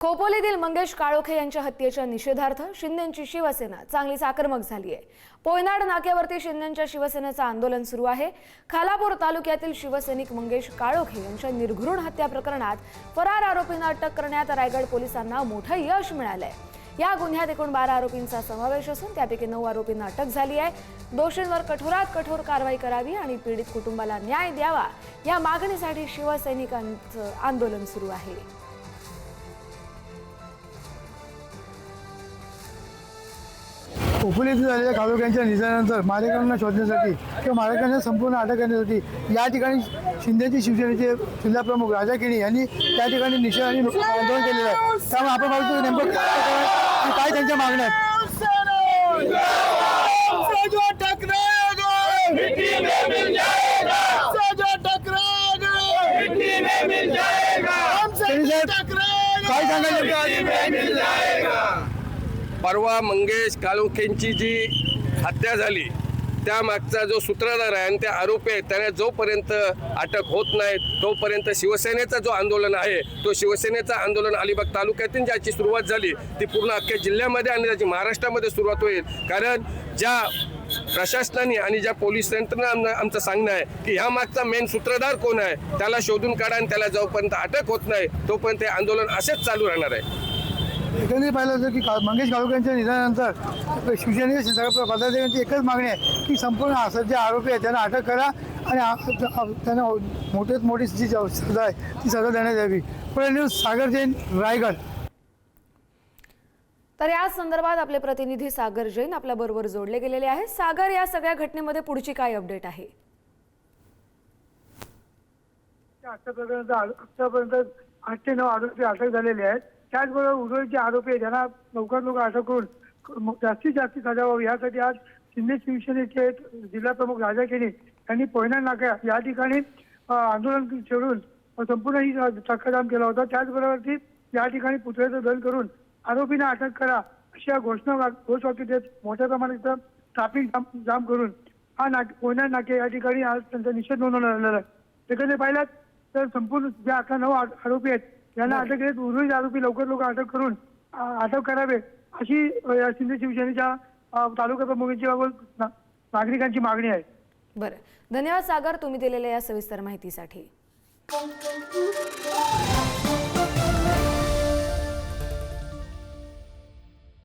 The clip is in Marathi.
खोपोलीतील मंगेश काळोखे यांच्या हत्येच्या निषेधार्थ शिंदेची शिवसेना चांगलीच आक्रमक झाली आहे। पोयनाड नाक्यावरती शिंदेच्या शिवसेनेचं आंदोलन सुरू आहे। खालापूर तालुक्यातील शिवसैनिक मंगेश काळोखे यांच्या निर्घृण हत्या प्रकरणात फरार आरोपींना अटक करण्यात रायगड पोलिसांना मोठं यश मिळालंय। या गुन्ह्यात एकूण 12 आरोपींचा समावेश असून त्यापैकी 9 आरोपींना अटक झाली आहे। दोषींवर कठोरात कठोर कारवाई करावी आणि पीडित कुटुंबाला न्याय द्यावा या मागणीसाठी शिवसैनिकांचं आंदोलन सुरू आहे। खोपोली येथे झालेल्या काळोख्यांच्या निधनानंतर मारेकऱ्यांना शोधण्यासाठी किंवा मारेकऱ्यांना संपूर्ण अटक करण्यासाठी या ठिकाणी शिंदेचे शिवसेनेचे जिल्हाप्रमुख राजा केणी यांनी त्या ठिकाणी निषेध आणि आंदोलन केलेलं आहे। त्यामुळे आपण बघतो नेमकं काय त्यांच्या मागण्या आहेत। काय सांगायचं? परवा मंगेश काळोखेंची जी हत्या झाली त्या मागचा जो सूत्रधार आहे आणि ते आरोपी आहेत त्यांना जोपर्यंत अटक होत नाही तोपर्यंत शिवसेनेचा जो आंदोलन आहे तो शिवसेनेचा आंदोलन अलिबाग तालुक्यातून ज्याची सुरुवात झाली ती पूर्ण अख्ख्या जिल्ह्यामध्ये आणि त्याची महाराष्ट्रामध्ये सुरुवात होईल। कारण ज्या प्रशासनाने आणि ज्या पोलीस यंत्रणा आमचं सांगणं आहे की ह्या मागचा मेन सूत्रधार कोण आहे त्याला शोधून काढा आणि त्याला जोपर्यंत अटक होत नाही तोपर्यंत हे आंदोलन असेच चालू राहणार आहे। एकंदरीत पाहिलं होतं की मंगेश काळोखेंच्या निधनानंतर शिवसेनेच्या सगळ्या पदाधिकाऱ्यांची एकच मागणी आहे की संपूर्ण असं जे आरोपी आहेत त्यांना अटक करा आणि त्यांना मोठ्यात मोठी जी सजा आहे ती सजा देण्यात यावी। पुढे न्यूज सागर जैन, रायगड। तर या संदर्भात आपले प्रतिनिधी सागर जैन आपल्या बरोबर जोडले गेलेले आहेत। सागर, या सगळ्या घटनेमध्ये पुढची काय अपडेट आहे? आतापर्यंत 8 ते 9 आरोपी अटक झालेले आहेत। त्याचबरोबर उर्वरित आरोपी त्यांना लवकर अटक करून जास्तीत जास्त सजा व्हावी यासाठी आज शिंदे शिवसेनेचे जिल्हाप्रमुख राजा केणी यांनी पोयनाड नाका या ठिकाणी आंदोलन छेडून संपूर्ण ही चक्काजाम केला होता। त्याचबरोबर या ठिकाणी पुतळ्याचं दहन करून आरोपींना अटक करा अशा घोषवाक्य देत मोठ्या प्रमाणात ट्रॅफिक जाम करून हा पोयनाड नाके या ठिकाणी आज त्यांचा निषेध नोंदवण्यात आलेला आहे। तिकडे पाहिलं तर संपूर्ण ज्या 9 आरोपी आहेत यांना अटक केली, उर्वरित आरोपी लवकर अटक करून अटक करावे अशी शिंदे शिवसेनेच्या तालुका प्रमुखांची नागरिकांची मागणी आहे। बरं, धन्यवाद सागर, तुम्ही दिलेल्या या सविस्तर माहितीसाठी।